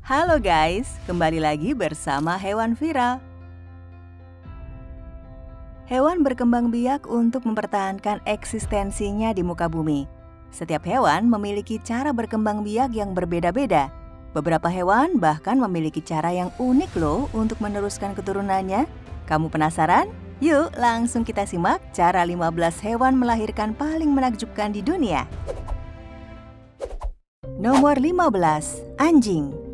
Halo guys, kembali lagi bersama Hewan Viral. Hewan berkembang biak untuk mempertahankan eksistensinya di muka bumi. Setiap hewan memiliki cara berkembang biak yang berbeda-beda. Beberapa hewan bahkan memiliki cara yang unik loh untuk meneruskan keturunannya. Kamu penasaran? Yuk langsung kita simak cara 15 hewan melahirkan paling menakjubkan di dunia. Nomor 15, anjing.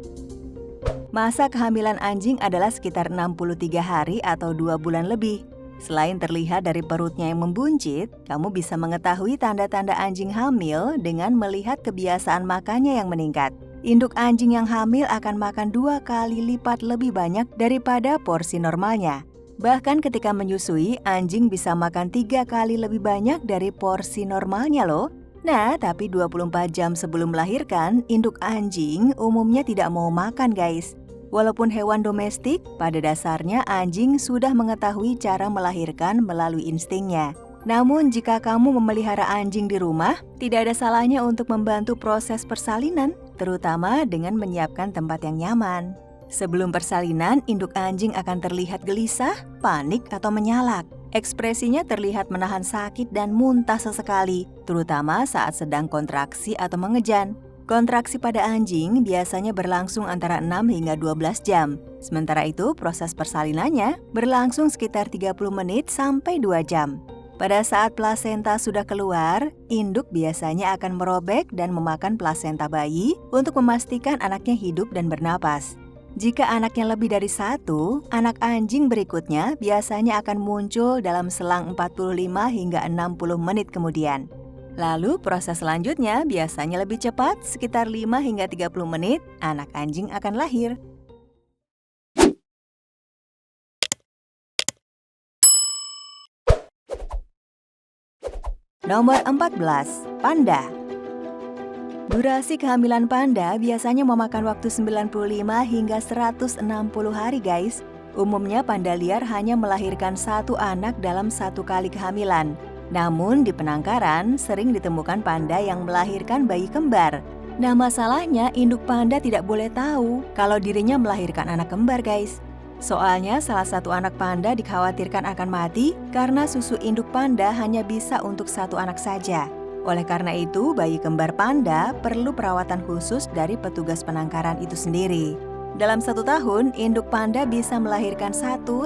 Masa kehamilan anjing adalah sekitar 63 hari atau 2 bulan lebih. Selain terlihat dari perutnya yang membuncit, kamu bisa mengetahui tanda-tanda anjing hamil dengan melihat kebiasaan makannya yang meningkat. Induk anjing yang hamil akan makan 2 kali lipat lebih banyak daripada porsi normalnya. Bahkan ketika menyusui, anjing bisa makan 3 kali lebih banyak dari porsi normalnya loh. Nah, tapi 24 jam sebelum melahirkan, induk anjing umumnya tidak mau makan guys. Walaupun hewan domestik, pada dasarnya anjing sudah mengetahui cara melahirkan melalui instingnya. Namun jika kamu memelihara anjing di rumah, tidak ada salahnya untuk membantu proses persalinan, terutama dengan menyiapkan tempat yang nyaman. Sebelum persalinan, induk anjing akan terlihat gelisah, panik, atau menyalak. Ekspresinya terlihat menahan sakit dan muntah sesekali, terutama saat sedang kontraksi atau mengejan. Kontraksi pada anjing biasanya berlangsung antara 6 hingga 12 jam. Sementara itu, proses persalinannya berlangsung sekitar 30 menit sampai 2 jam. Pada saat plasenta sudah keluar, induk biasanya akan merobek dan memakan plasenta bayi untuk memastikan anaknya hidup dan bernapas. Jika anaknya lebih dari 1, anak anjing berikutnya biasanya akan muncul dalam selang 45 hingga 60 menit kemudian. Lalu proses selanjutnya biasanya lebih cepat, sekitar 5 hingga 30 menit, anak anjing akan lahir. Nomor 14, panda. Durasi kehamilan panda biasanya memakan waktu 95 hingga 160 hari guys. Umumnya panda liar hanya melahirkan 1 anak dalam 1 kali kehamilan. Namun di penangkaran sering ditemukan panda yang melahirkan bayi kembar. Nah masalahnya induk panda tidak boleh tahu kalau dirinya melahirkan anak kembar guys. Soalnya salah satu anak panda dikhawatirkan akan mati karena susu induk panda hanya bisa untuk 1 anak saja. Oleh karena itu bayi kembar panda perlu perawatan khusus dari petugas penangkaran itu sendiri. Dalam 1 tahun, induk panda bisa melahirkan 1-2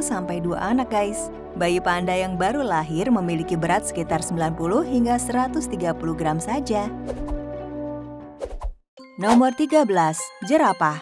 anak guys. Bayi panda yang baru lahir memiliki berat sekitar 90 hingga 130 gram saja. Nomor 13, jerapah.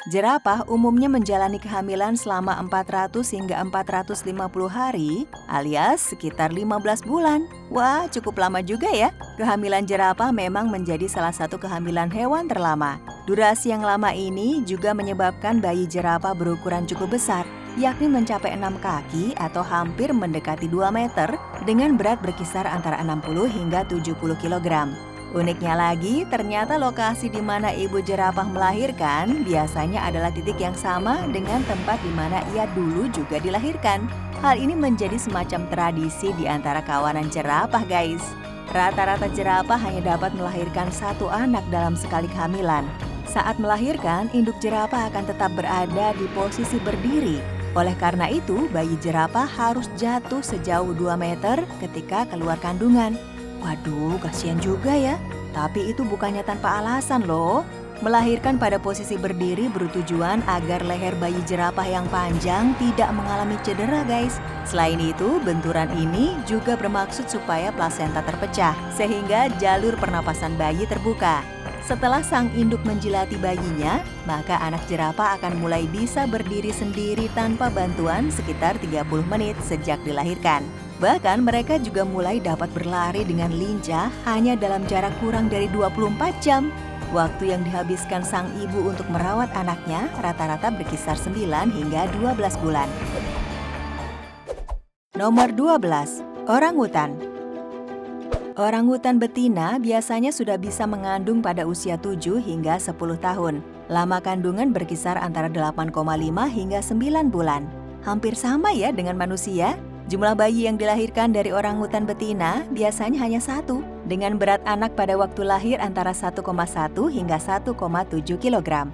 Jerapah umumnya menjalani kehamilan selama 400 hingga 450 hari alias sekitar 15 bulan. Wah, cukup lama juga ya. Kehamilan jerapah memang menjadi salah satu kehamilan hewan terlama. Durasi yang lama ini juga menyebabkan bayi jerapah berukuran cukup besar, yakni mencapai 6 kaki atau hampir mendekati 2 meter dengan berat berkisar antara 60 hingga 70 kg. Uniknya lagi, ternyata lokasi di mana ibu jerapah melahirkan biasanya adalah titik yang sama dengan tempat di mana ia dulu juga dilahirkan. Hal ini menjadi semacam tradisi di antara kawanan jerapah guys. Rata-rata jerapah hanya dapat melahirkan 1 anak dalam sekali kehamilan. Saat melahirkan, induk jerapah akan tetap berada di posisi berdiri. Oleh karena itu, bayi jerapah harus jatuh sejauh 2 meter ketika keluar kandungan. Waduh, kasihan juga ya. Tapi itu bukannya tanpa alasan loh. Melahirkan pada posisi berdiri bertujuan agar leher bayi jerapah yang panjang tidak mengalami cedera guys. Selain itu, benturan ini juga bermaksud supaya plasenta terpecah, sehingga jalur pernapasan bayi terbuka. Setelah sang induk menjilati bayinya, maka anak jerapah akan mulai bisa berdiri sendiri tanpa bantuan sekitar 30 menit sejak dilahirkan. Bahkan mereka juga mulai dapat berlari dengan lincah hanya dalam jarak kurang dari 24 jam. Waktu yang dihabiskan sang ibu untuk merawat anaknya rata-rata berkisar 9 hingga 12 bulan. Nomor 12, orangutan. Orangutan betina biasanya sudah bisa mengandung pada usia 7 hingga 10 tahun. Lama kandungan berkisar antara 8,5 hingga 9 bulan. Hampir sama ya dengan manusia. Jumlah bayi yang dilahirkan dari orangutan betina biasanya hanya 1, dengan berat anak pada waktu lahir antara 1,1 hingga 1,7 kg.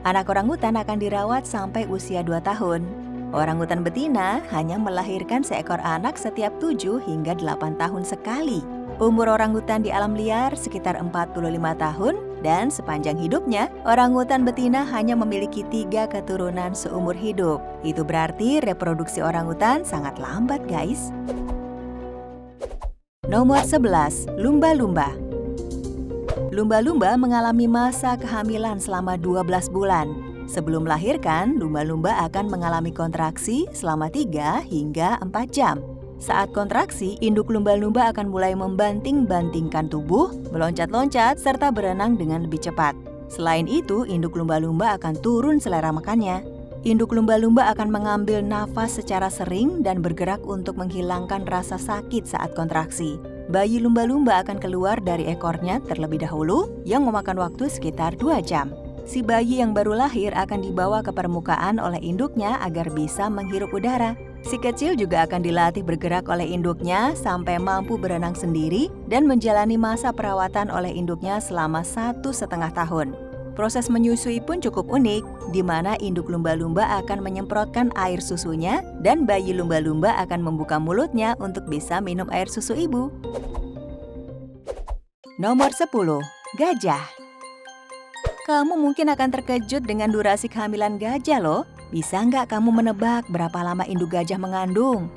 Anak orangutan akan dirawat sampai usia 2 tahun. Orangutan betina hanya melahirkan seekor anak setiap 7 hingga 8 tahun sekali. Umur orangutan di alam liar sekitar 45 tahun dan sepanjang hidupnya, orangutan betina hanya memiliki 3 keturunan seumur hidup. Itu berarti reproduksi orangutan sangat lambat, guys. Nomor 11, lumba-lumba. Lumba-lumba mengalami masa kehamilan selama 12 bulan. Sebelum melahirkan, lumba-lumba akan mengalami kontraksi selama 3 hingga 4 jam. Saat kontraksi, induk lumba-lumba akan mulai membanting-bantingkan tubuh, meloncat-loncat, serta berenang dengan lebih cepat. Selain itu, induk lumba-lumba akan turun selera makannya. Induk lumba-lumba akan mengambil nafas secara sering dan bergerak untuk menghilangkan rasa sakit saat kontraksi. Bayi lumba-lumba akan keluar dari ekornya terlebih dahulu, yang memakan waktu sekitar 2 jam. Si bayi yang baru lahir akan dibawa ke permukaan oleh induknya agar bisa menghirup udara. Si kecil juga akan dilatih bergerak oleh induknya sampai mampu berenang sendiri dan menjalani masa perawatan oleh induknya selama 1,5 tahun. Proses menyusui pun cukup unik, di mana induk lumba-lumba akan menyemprotkan air susunya dan bayi lumba-lumba akan membuka mulutnya untuk bisa minum air susu ibu. Nomor 10, gajah. Kamu mungkin akan terkejut dengan durasi kehamilan gajah loh. Bisa nggak kamu menebak berapa lama induk gajah mengandung?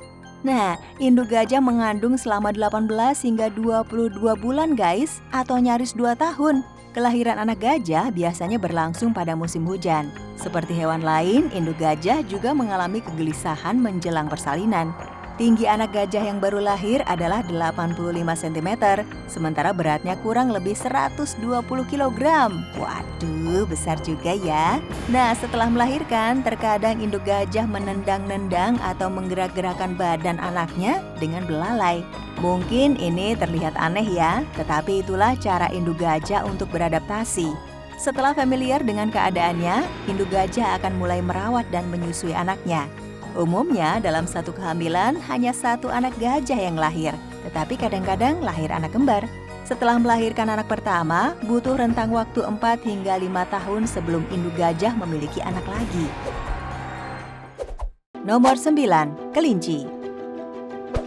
Nah, induk gajah mengandung selama 18 hingga 22 bulan guys, atau nyaris 2 tahun. Kelahiran anak gajah biasanya berlangsung pada musim hujan. Seperti hewan lain, induk gajah juga mengalami kegelisahan menjelang persalinan. Tinggi anak gajah yang baru lahir adalah 85 cm, sementara beratnya kurang lebih 120 kg. Waduh, besar juga ya. Nah, setelah melahirkan, terkadang induk gajah menendang-nendang atau menggerak-gerakkan badan anaknya dengan belalai. Mungkin ini terlihat aneh ya, tetapi itulah cara induk gajah untuk beradaptasi. Setelah familiar dengan keadaannya, induk gajah akan mulai merawat dan menyusui anaknya. Umumnya dalam satu kehamilan hanya 1 anak gajah yang lahir, tetapi kadang-kadang lahir anak kembar. Setelah melahirkan anak pertama, butuh rentang waktu 4 hingga 5 tahun sebelum induk gajah memiliki anak lagi. Nomor 9, kelinci.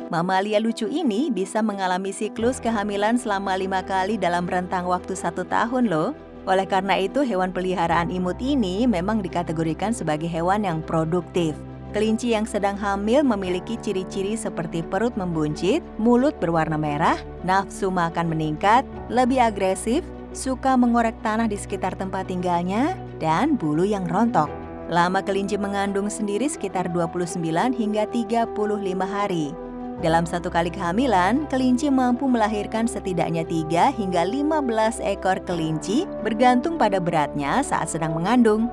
Mamalia lucu ini bisa mengalami siklus kehamilan selama 5 kali dalam rentang waktu 1 tahun loh. Oleh karena itu, hewan peliharaan imut ini memang dikategorikan sebagai hewan yang produktif. Kelinci yang sedang hamil memiliki ciri-ciri seperti perut membuncit, mulut berwarna merah, nafsu makan meningkat, lebih agresif, suka mengorek tanah di sekitar tempat tinggalnya, dan bulu yang rontok. Lama kelinci mengandung sendiri sekitar 29 hingga 35 hari. Dalam 1 kali kehamilan, kelinci mampu melahirkan setidaknya 3 hingga 15 ekor kelinci bergantung pada beratnya saat sedang mengandung.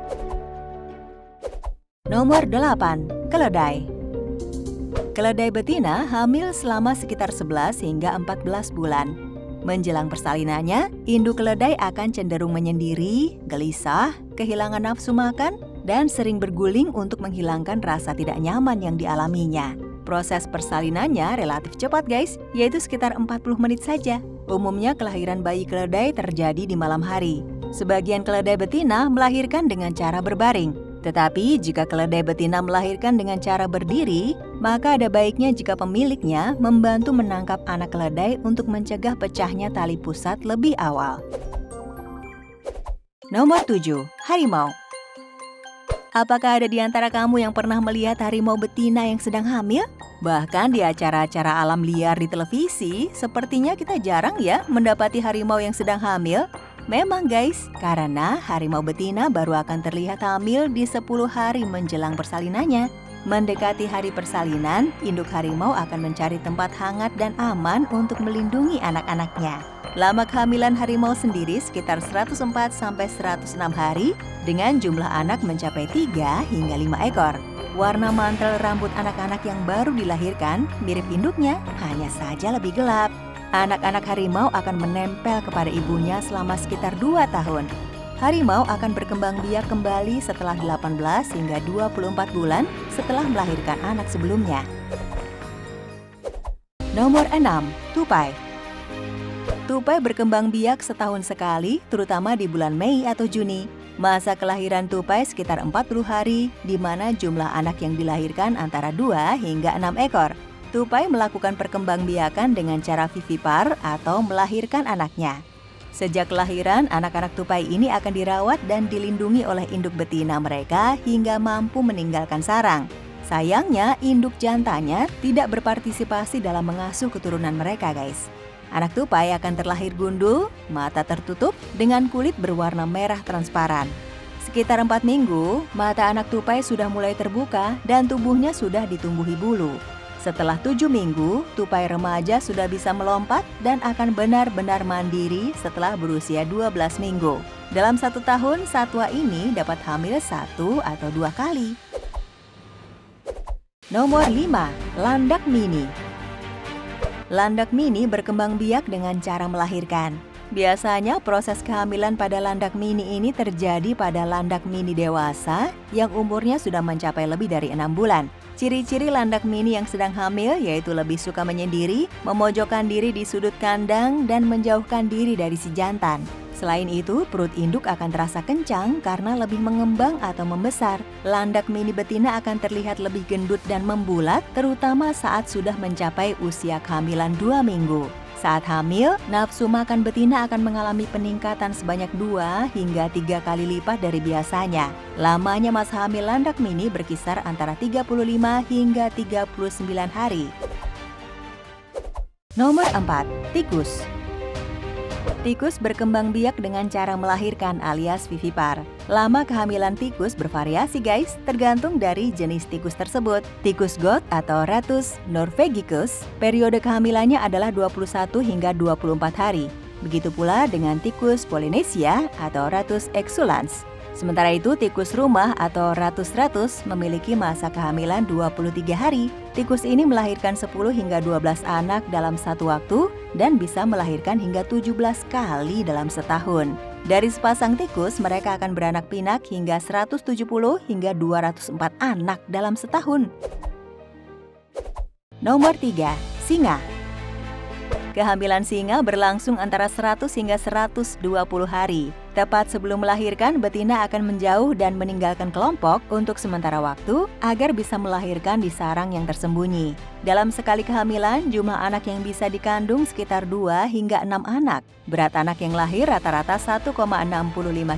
Nomor 8, keledai. Keledai betina hamil selama sekitar 11 hingga 14 bulan. Menjelang persalinannya, induk keledai akan cenderung menyendiri, gelisah, kehilangan nafsu makan, dan sering berguling untuk menghilangkan rasa tidak nyaman yang dialaminya. Proses persalinannya relatif cepat guys, yaitu sekitar 40 menit saja. Umumnya kelahiran bayi keledai terjadi di malam hari. Sebagian keledai betina melahirkan dengan cara berbaring. Tetapi jika keledai betina melahirkan dengan cara berdiri, maka ada baiknya jika pemiliknya membantu menangkap anak keledai untuk mencegah pecahnya tali pusat lebih awal. Nomor 7, harimau. Apakah ada di antara kamu yang pernah melihat harimau betina yang sedang hamil? Bahkan di acara-acara alam liar di televisi, sepertinya kita jarang ya mendapati harimau yang sedang hamil. Memang guys, karena harimau betina baru akan terlihat hamil di 10 hari menjelang persalinannya. Mendekati hari persalinan, induk harimau akan mencari tempat hangat dan aman untuk melindungi anak-anaknya. Lama kehamilan harimau sendiri sekitar 104-106 hari dengan jumlah anak mencapai 3 hingga 5 ekor. Warna mantel rambut anak-anak yang baru dilahirkan mirip induknya, hanya saja lebih gelap. Anak-anak harimau akan menempel kepada ibunya selama sekitar 2 tahun. Harimau akan berkembang biak kembali setelah 18 hingga 24 bulan setelah melahirkan anak sebelumnya. Nomor 6, tupai. Tupai berkembang biak setahun sekali, terutama di bulan Mei atau Juni. Masa kelahiran tupai sekitar 40 hari, di mana jumlah anak yang dilahirkan antara 2 hingga 6 ekor. Tupai melakukan perkembangbiakan dengan cara vivipar atau melahirkan anaknya. Sejak kelahiran, anak-anak tupai ini akan dirawat dan dilindungi oleh induk betina mereka hingga mampu meninggalkan sarang. Sayangnya, induk jantannya tidak berpartisipasi dalam mengasuh keturunan mereka, guys. Anak tupai akan terlahir gundul, mata tertutup, dengan kulit berwarna merah transparan. Sekitar 4 minggu, mata anak tupai sudah mulai terbuka dan tubuhnya sudah ditumbuhi bulu. Setelah 7 minggu, tupai remaja sudah bisa melompat dan akan benar-benar mandiri setelah berusia 12 minggu. Dalam 1 tahun, satwa ini dapat hamil 1 atau 2 kali. Nomor 5. Landak mini. Landak mini berkembang biak dengan cara melahirkan. Biasanya proses kehamilan pada landak mini ini terjadi pada landak mini dewasa yang umurnya sudah mencapai lebih dari 6 bulan. Ciri-ciri landak mini yang sedang hamil yaitu lebih suka menyendiri, memojokkan diri di sudut kandang, dan menjauhkan diri dari si jantan. Selain itu, perut induk akan terasa kencang karena lebih mengembang atau membesar. Landak mini betina akan terlihat lebih gendut dan membulat, terutama saat sudah mencapai usia kehamilan 2 minggu. Saat hamil, nafsu makan betina akan mengalami peningkatan sebanyak 2 hingga 3 kali lipat dari biasanya. Lamanya masa hamil landak mini berkisar antara 35 hingga 39 hari. Nomor 4. Tikus. Tikus berkembang biak dengan cara melahirkan alias vivipar. Lama kehamilan tikus bervariasi, guys, tergantung dari jenis tikus tersebut. Tikus got atau Rattus norvegicus, periode kehamilannya adalah 21 hingga 24 hari. Begitu pula dengan tikus Polynesia atau Rattus exulans. Sementara itu, tikus rumah atau Rattus rattus memiliki masa kehamilan 23 hari. Tikus ini melahirkan 10 hingga 12 anak dalam satu waktu dan bisa melahirkan hingga 17 kali dalam setahun. Dari sepasang tikus, mereka akan beranak pinak hingga 170 hingga 204 anak dalam setahun. Nomor 3. Singa. Kehamilan singa berlangsung antara 100 hingga 120 hari. Tepat sebelum melahirkan, betina akan menjauh dan meninggalkan kelompok untuk sementara waktu agar bisa melahirkan di sarang yang tersembunyi. Dalam sekali kehamilan, jumlah anak yang bisa dikandung sekitar 2 hingga 6 anak. Berat anak yang lahir rata-rata 1,65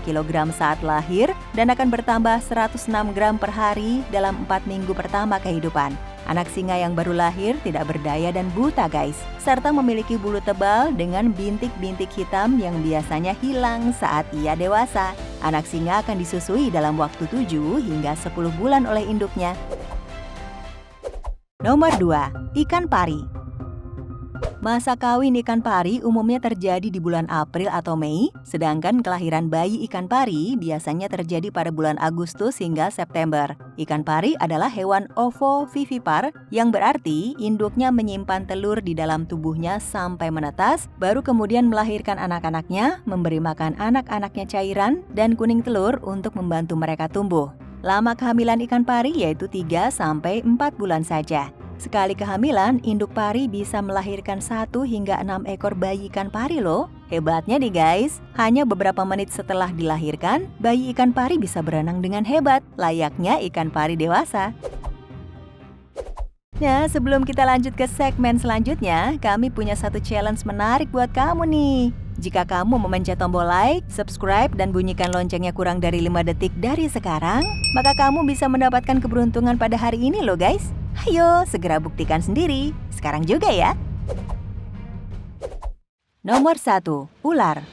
kg saat lahir dan akan bertambah 106 gram per hari dalam 4 minggu pertama kehidupan. Anak singa yang baru lahir tidak berdaya dan buta, guys, serta memiliki bulu tebal dengan bintik-bintik hitam yang biasanya hilang saat ia dewasa. Anak singa akan disusui dalam waktu 7 hingga 10 bulan oleh induknya. Nomor 2. Ikan pari. Masa kawin ikan pari umumnya terjadi di bulan April atau Mei, sedangkan kelahiran bayi ikan pari biasanya terjadi pada bulan Agustus hingga September. Ikan pari adalah hewan ovovivipar, yang berarti induknya menyimpan telur di dalam tubuhnya sampai menetas, baru kemudian melahirkan anak-anaknya, memberi makan anak-anaknya cairan dan kuning telur untuk membantu mereka tumbuh. Lama kehamilan ikan pari yaitu 3-4 bulan saja. Sekali kehamilan, induk pari bisa melahirkan 1 hingga 6 ekor bayi ikan pari loh. Hebatnya nih guys, hanya beberapa menit setelah dilahirkan, bayi ikan pari bisa berenang dengan hebat, layaknya ikan pari dewasa. Nah, sebelum kita lanjut ke segmen selanjutnya, kami punya satu challenge menarik buat kamu nih. Jika kamu memencet tombol like, subscribe, dan bunyikan loncengnya kurang dari 5 detik dari sekarang, maka kamu bisa mendapatkan keberuntungan pada hari ini loh guys. Ayo, segera buktikan sendiri. Sekarang juga ya. Nomor 1. Ular.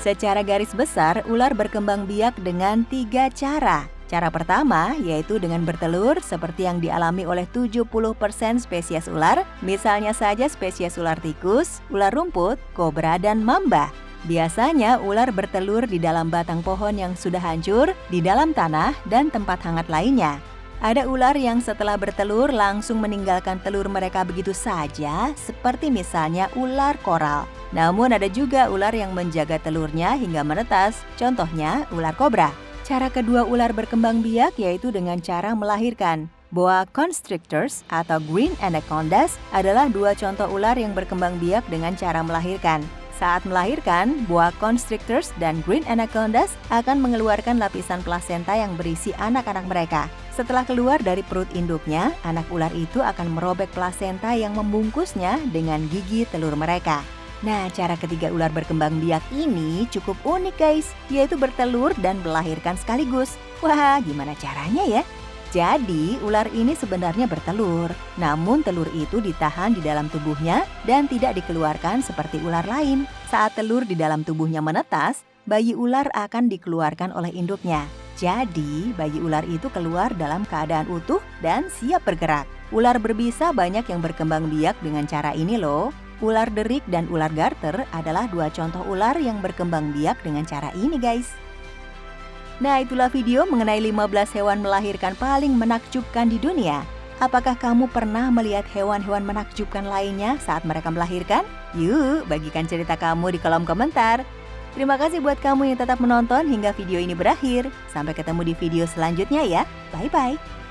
Secara garis besar, ular berkembang biak dengan 3 cara. Cara pertama yaitu dengan bertelur seperti yang dialami oleh 70% spesies ular, misalnya saja spesies ular tikus, ular rumput, kobra, dan mamba. Biasanya ular bertelur di dalam batang pohon yang sudah hancur, di dalam tanah, dan tempat hangat lainnya. Ada ular yang setelah bertelur langsung meninggalkan telur mereka begitu saja, seperti misalnya ular koral. Namun ada juga ular yang menjaga telurnya hingga menetas, contohnya ular kobra. Cara kedua ular berkembang biak yaitu dengan cara melahirkan. Boa constrictors atau green anacondas adalah 2 contoh ular yang berkembang biak dengan cara melahirkan. Saat melahirkan, boa constrictors dan green anacondas akan mengeluarkan lapisan plasenta yang berisi anak-anak mereka. Setelah keluar dari perut induknya, anak ular itu akan merobek plasenta yang membungkusnya dengan gigi telur mereka. Nah, cara ketiga ular berkembang biak ini cukup unik guys, yaitu bertelur dan melahirkan sekaligus. Wah, gimana caranya ya? Jadi, ular ini sebenarnya bertelur, namun telur itu ditahan di dalam tubuhnya dan tidak dikeluarkan seperti ular lain. Saat telur di dalam tubuhnya menetas, bayi ular akan dikeluarkan oleh induknya. Jadi, bayi ular itu keluar dalam keadaan utuh dan siap bergerak. Ular berbisa banyak yang berkembang biak dengan cara ini loh. Ular derik dan ular garter adalah dua contoh ular yang berkembang biak dengan cara ini guys. Nah, itulah video mengenai 15 hewan melahirkan paling menakjubkan di dunia. Apakah kamu pernah melihat hewan-hewan menakjubkan lainnya saat mereka melahirkan? Yuk, bagikan cerita kamu di kolom komentar. Terima kasih buat kamu yang tetap menonton hingga video ini berakhir. Sampai ketemu di video selanjutnya ya. Bye-bye.